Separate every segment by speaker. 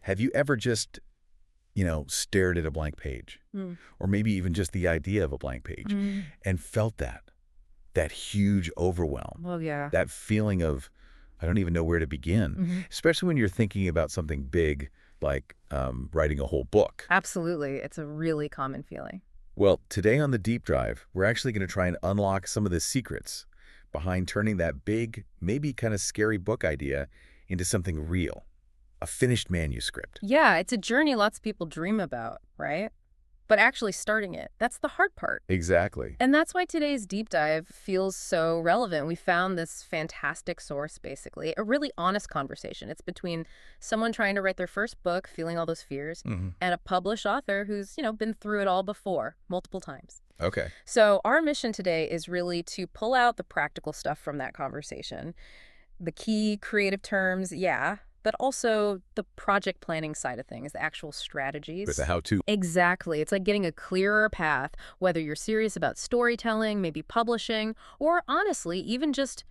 Speaker 1: Have you ever just, stared at a blank page? Or maybe even just the idea of a blank page and felt that huge overwhelm,
Speaker 2: Well, yeah.
Speaker 1: that feeling of, I don't even know where to begin, especially when you're thinking about something big like writing a whole book.
Speaker 2: Absolutely. It's a really common feeling.
Speaker 1: Well, today on the Deep Dive, we're actually going to try and unlock some of the secrets behind turning that big, maybe kind of scary book idea into something real, a finished manuscript.
Speaker 2: Yeah, it's a journey lots of people dream about, right? But actually starting it, that's the hard part.
Speaker 1: Exactly.
Speaker 2: And that's why today's deep dive feels so relevant. We found this fantastic source, basically, a really honest conversation. It's between someone trying to write their first book, feeling all those fears, and a published author who's, been through it all before, multiple times.
Speaker 1: Okay.
Speaker 2: So our mission today is really to pull out the practical stuff from that conversation, the key creative terms, yeah, but also the project planning side of things, the actual strategies.
Speaker 1: With the how-to.
Speaker 2: Exactly. It's like getting a clearer path, whether you're serious about storytelling, maybe publishing, or honestly, even just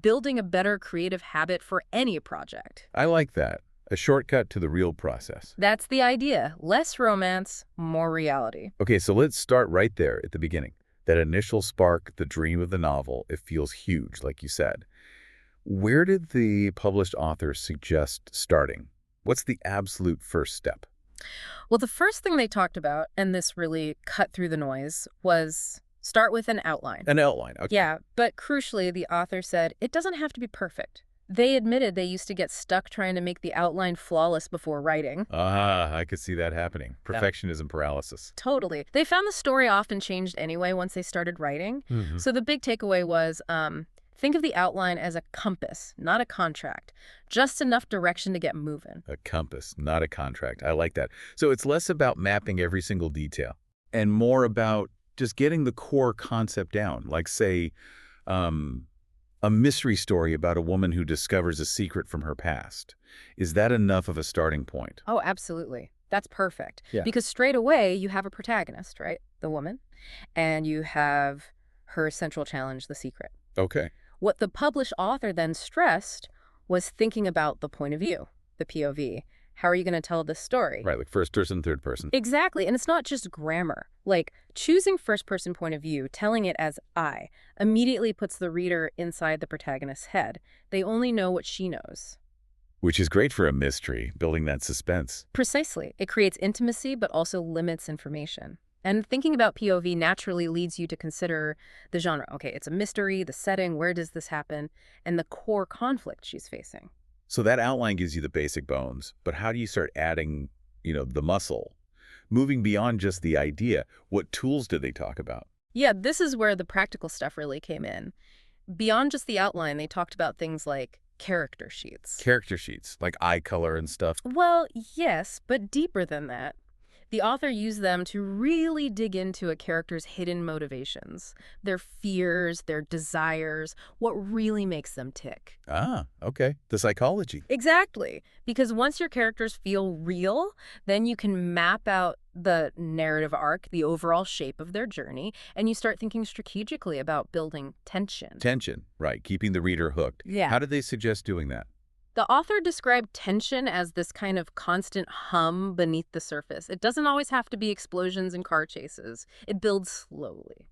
Speaker 2: building a better creative habit for any project.
Speaker 1: I like that. A shortcut to the real process.
Speaker 2: That's the idea. Less romance, more reality.
Speaker 1: Okay, so let's start right there at the beginning. That initial spark, the dream of the novel, it feels huge, like you said. Where did the published author suggest starting? What's the absolute first step?
Speaker 2: Well, the first thing they talked about, and this really cut through the noise, was start with an outline.
Speaker 1: An outline, okay.
Speaker 2: Yeah, but crucially, the author said it doesn't have to be perfect. They admitted they used to get stuck trying to make the outline flawless before writing.
Speaker 1: I could see that happening. Perfectionism paralysis.
Speaker 2: Totally. They found the story often changed anyway once they started writing. So the big takeaway was, think of the outline as a compass, not a contract. Just enough direction to get moving.
Speaker 1: A compass, not a contract. I like that. So it's less about mapping every single detail and more about just getting the core concept down. Like, say, a mystery story about a woman who discovers a secret from her past. Is that enough of a starting point?
Speaker 2: Oh, absolutely. That's perfect.
Speaker 1: Yeah.
Speaker 2: Because straight away, you have a protagonist, right? The woman. And you have her central challenge, the secret.
Speaker 1: Okay.
Speaker 2: What the published author then stressed was thinking about the point of view, the POV. How are you going to tell this story?
Speaker 1: Right, like first person, third person.
Speaker 2: Exactly. And it's not just grammar. Like, choosing first-person point of view, telling it as I, immediately puts the reader inside the protagonist's head. They only know what she knows.
Speaker 1: Which is great for a mystery, building that suspense.
Speaker 2: Precisely. It creates intimacy, but also limits information. And thinking about POV naturally leads you to consider the genre. Okay, it's a mystery, the setting, where does this happen, and the core conflict she's facing.
Speaker 1: So that outline gives you the basic bones, but how do you start adding, the muscle? Moving beyond just the idea, what tools did they talk about?
Speaker 2: Yeah, this is where the practical stuff really came in. Beyond just the outline, they talked about things like character sheets.
Speaker 1: Character sheets, like eye color and stuff.
Speaker 2: Well, yes, but deeper than that. The author used them to really dig into a character's hidden motivations, their fears, their desires, what really makes them tick.
Speaker 1: Okay. The psychology.
Speaker 2: Exactly. Because once your characters feel real, then you can map out the narrative arc, the overall shape of their journey, and you start thinking strategically about building tension.
Speaker 1: Tension, right. Keeping the reader hooked.
Speaker 2: Yeah.
Speaker 1: How did they suggest doing that?
Speaker 2: The author described tension as this kind of constant hum beneath the surface. It doesn't always have to be explosions and car chases. It builds slowly.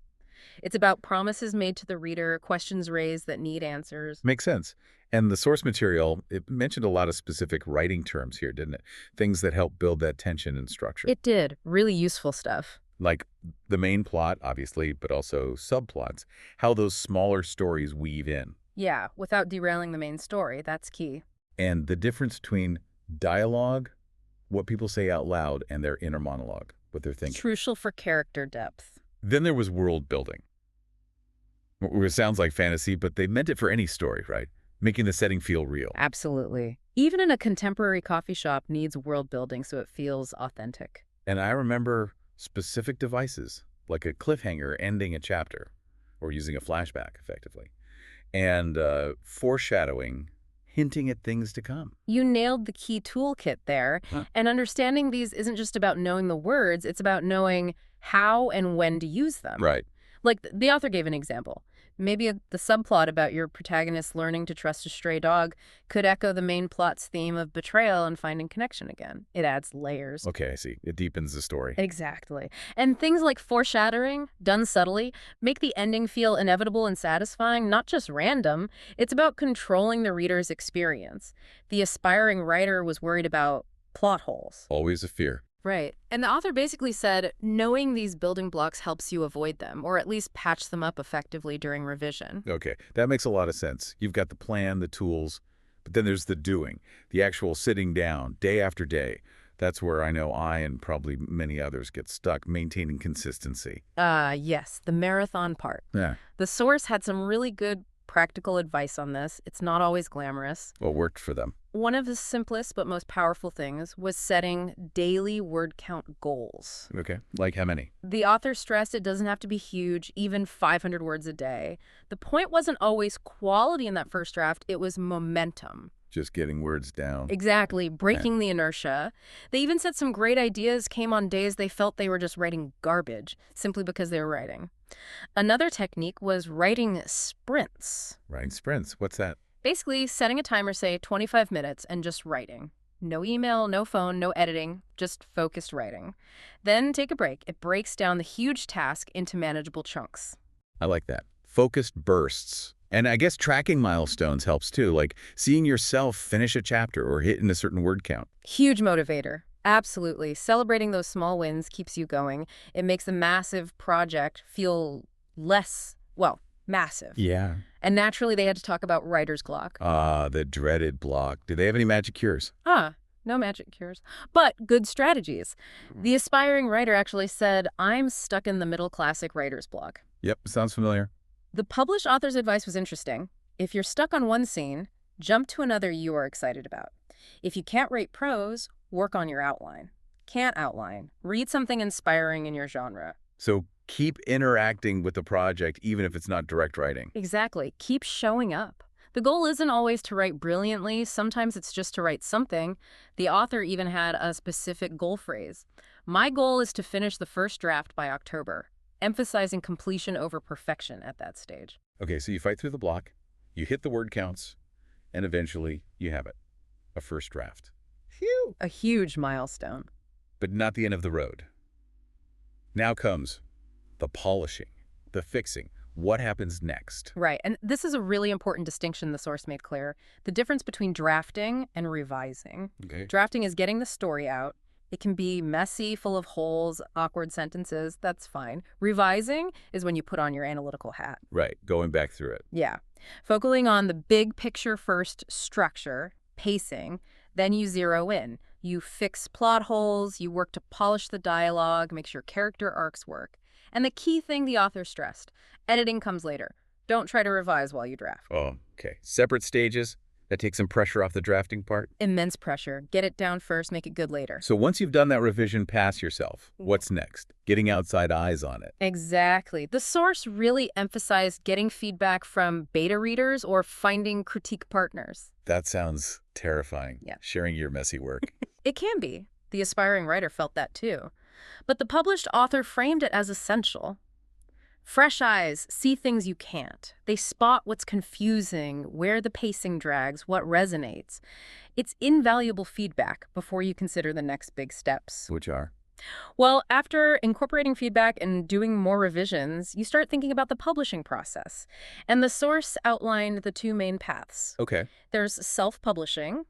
Speaker 2: It's about promises made to the reader, questions raised that need answers.
Speaker 1: Makes sense. And the source material, it mentioned a lot of specific writing terms here, didn't it? Things that help build that tension and structure.
Speaker 2: It did. Really useful stuff.
Speaker 1: Like the main plot, obviously, but also subplots. How those smaller stories weave in.
Speaker 2: Yeah, without derailing the main story. That's key.
Speaker 1: And the difference between dialogue, what people say out loud, and their inner monologue, what they're thinking.
Speaker 2: Crucial for character depth.
Speaker 1: Then there was world building. It sounds like fantasy, but they meant it for any story, right? Making the setting feel real.
Speaker 2: Absolutely. Even in a contemporary coffee shop needs world building so it feels authentic.
Speaker 1: And I remember specific devices, like a cliffhanger ending a chapter, or using a flashback, effectively. And foreshadowing, hinting at things to come.
Speaker 2: You nailed the key toolkit there. And understanding these isn't just about knowing the words, it's about knowing how and when to use them.
Speaker 1: Right.
Speaker 2: Like the author gave an example. Maybe the subplot about your protagonist learning to trust a stray dog could echo the main plot's theme of betrayal and finding connection again. It adds layers.
Speaker 1: Okay, I see. It deepens the story.
Speaker 2: Exactly. And things like foreshadowing, done subtly, make the ending feel inevitable and satisfying, not just random. It's about controlling the reader's experience. The aspiring writer was worried about plot holes.
Speaker 1: Always a fear.
Speaker 2: Right. And the author basically said, knowing these building blocks helps you avoid them, or at least patch them up effectively during revision.
Speaker 1: Okay, that makes a lot of sense. You've got the plan, the tools, but then there's the doing, the actual sitting down day after day. That's where I know I and probably many others get stuck, maintaining consistency.
Speaker 2: Yes, the marathon part.
Speaker 1: Yeah.
Speaker 2: The source had some really good practical advice on this. It's not always glamorous.
Speaker 1: What worked for them?
Speaker 2: One of the simplest but most powerful things was setting daily word count goals.
Speaker 1: Okay, like how many?
Speaker 2: The author stressed it doesn't have to be huge, even 500 words a day. The point wasn't always quality in that first draft, it was momentum.
Speaker 1: Just getting words down.
Speaker 2: Exactly, breaking the inertia. They even said some great ideas came on days they felt they were just writing garbage, simply because they were writing. Another technique was writing sprints.
Speaker 1: Writing sprints. What's that?
Speaker 2: Basically, setting a timer, say 25 minutes, and just writing. No email, no phone, no editing, just focused writing. Then take a break. It breaks down the huge task into manageable chunks.
Speaker 1: I like that. Focused bursts. And I guess tracking milestones helps too, like seeing yourself finish a chapter or hitting a certain word count.
Speaker 2: Huge motivator. Absolutely. Celebrating those small wins keeps you going. It makes a massive project feel less, well, massive.
Speaker 1: Yeah.
Speaker 2: And naturally, they had to talk about writer's block.
Speaker 1: The dreaded block. Do they have any magic cures?
Speaker 2: No magic cures, but good strategies. The aspiring writer actually said, I'm stuck in the middle classic writer's block.
Speaker 1: Yep, sounds familiar.
Speaker 2: The published author's advice was interesting. If you're stuck on one scene, jump to another you are excited about. If you can't write prose, work on your outline. Can't outline. Read something inspiring in your genre.
Speaker 1: So keep interacting with the project even if it's not direct writing.
Speaker 2: Exactly. Keep showing up. The goal isn't always to write brilliantly. Sometimes it's just to write something. The author even had a specific goal phrase. My goal is to finish the first draft by October, emphasizing completion over perfection at that stage.
Speaker 1: Okay, so you fight through the block, you hit the word counts, and eventually you have it. A first draft. Phew!
Speaker 2: A huge milestone.
Speaker 1: But not the end of the road. Now comes the polishing, the fixing. What happens next?
Speaker 2: Right, and this is a really important distinction the source made clear. The difference between drafting and revising.
Speaker 1: Okay.
Speaker 2: Drafting is getting the story out. It can be messy, full of holes, awkward sentences. That's fine. Revising is when you put on your analytical hat.
Speaker 1: Right, going back through it.
Speaker 2: Yeah. Focusing on the big picture first, structure, pacing, then you zero in. You fix plot holes, you work to polish the dialogue, make sure character arcs work. And the key thing the author stressed, editing comes later. Don't try to revise while you draft.
Speaker 1: Oh, okay. Separate stages? That takes some pressure off the drafting part?
Speaker 2: Immense pressure. Get it down first, make it good later.
Speaker 1: So once you've done that revision past yourself, what's next? Getting outside eyes on it.
Speaker 2: Exactly. The source really emphasized getting feedback from beta readers or finding critique partners.
Speaker 1: That sounds terrifying.
Speaker 2: Yeah.
Speaker 1: Sharing your messy work.
Speaker 2: It can be. The aspiring writer felt that too. But the published author framed it as essential. Fresh eyes see things you can't. They spot what's confusing, where the pacing drags, what resonates. It's invaluable feedback before you consider the next big steps.
Speaker 1: Which are?
Speaker 2: Well, after incorporating feedback and doing more revisions, you start thinking about the publishing process. And the source outlined the two main paths.
Speaker 1: Okay.
Speaker 2: There's self-publishing.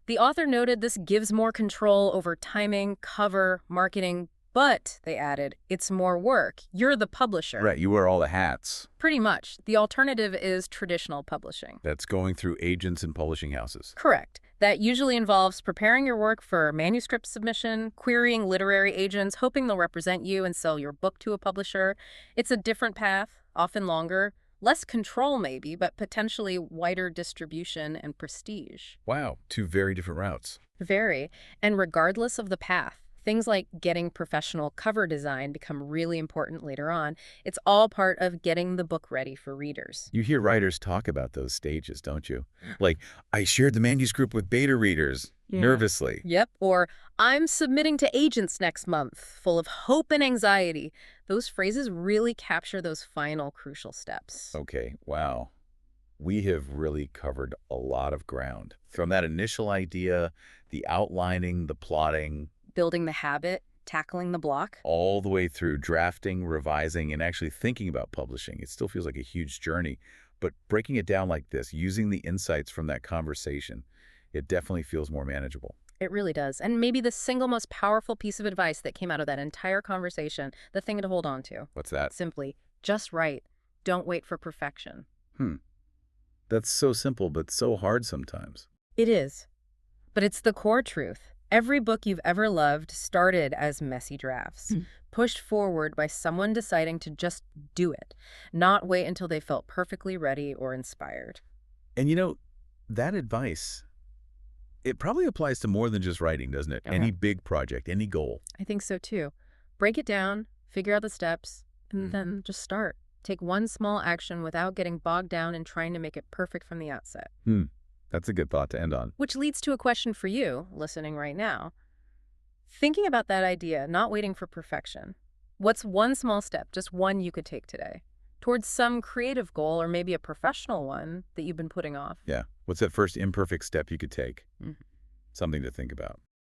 Speaker 2: The author noted this gives more control over timing, cover, marketing, but, they added, it's more work. You're the publisher.
Speaker 1: Right, you wear all the hats.
Speaker 2: Pretty much. The alternative is traditional publishing.
Speaker 1: That's going through agents and publishing houses.
Speaker 2: Correct. That usually involves preparing your work for manuscript submission, querying literary agents, hoping they'll represent you and sell your book to a publisher. It's a different path, often longer. Less control maybe, but potentially wider distribution and prestige.
Speaker 1: Wow, two very different routes.
Speaker 2: Very. And regardless of the path, things like getting professional cover design become really important later on. It's all part of getting the book ready for readers.
Speaker 1: You hear writers talk about those stages, don't you? Like, I shared the manuscript with beta readers.
Speaker 2: Yeah.
Speaker 1: nervously.
Speaker 2: Yep. Or, I'm submitting to agents next month, full of hope and anxiety. Those phrases really capture those final crucial steps.
Speaker 1: Okay, wow. We have really covered a lot of ground. From that initial idea, the outlining, the plotting,
Speaker 2: Building the habit, tackling the block.
Speaker 1: all the way through drafting, revising, and actually thinking about publishing. It still feels like a huge journey. But breaking it down like this, using the insights from that conversation, it definitely feels more manageable.
Speaker 2: It really does. And maybe the single most powerful piece of advice that came out of that entire conversation, the thing to hold on to.
Speaker 1: What's that?
Speaker 2: Simply, just write. Don't wait for perfection.
Speaker 1: Hmm. That's so simple, but so hard sometimes.
Speaker 2: It is. But it's the core truth. Every book you've ever loved started as messy drafts, pushed forward by someone deciding to just do it, not wait until they felt perfectly ready or inspired.
Speaker 1: And that advice, it probably applies to more than just writing, doesn't it?
Speaker 2: Okay.
Speaker 1: Any big project, any goal.
Speaker 2: I think so too. Break it down, figure out the steps, and then just start. Take one small action without getting bogged down in trying to make it perfect from the outset.
Speaker 1: That's a good thought to end on.
Speaker 2: Which leads to a question for you, listening right now. Thinking about that idea, not waiting for perfection. What's one small step, just one you could take today, towards some creative goal or maybe a professional one that you've been putting off?
Speaker 1: Yeah. What's that first imperfect step you could take?
Speaker 2: Mhm.
Speaker 1: Something to think about.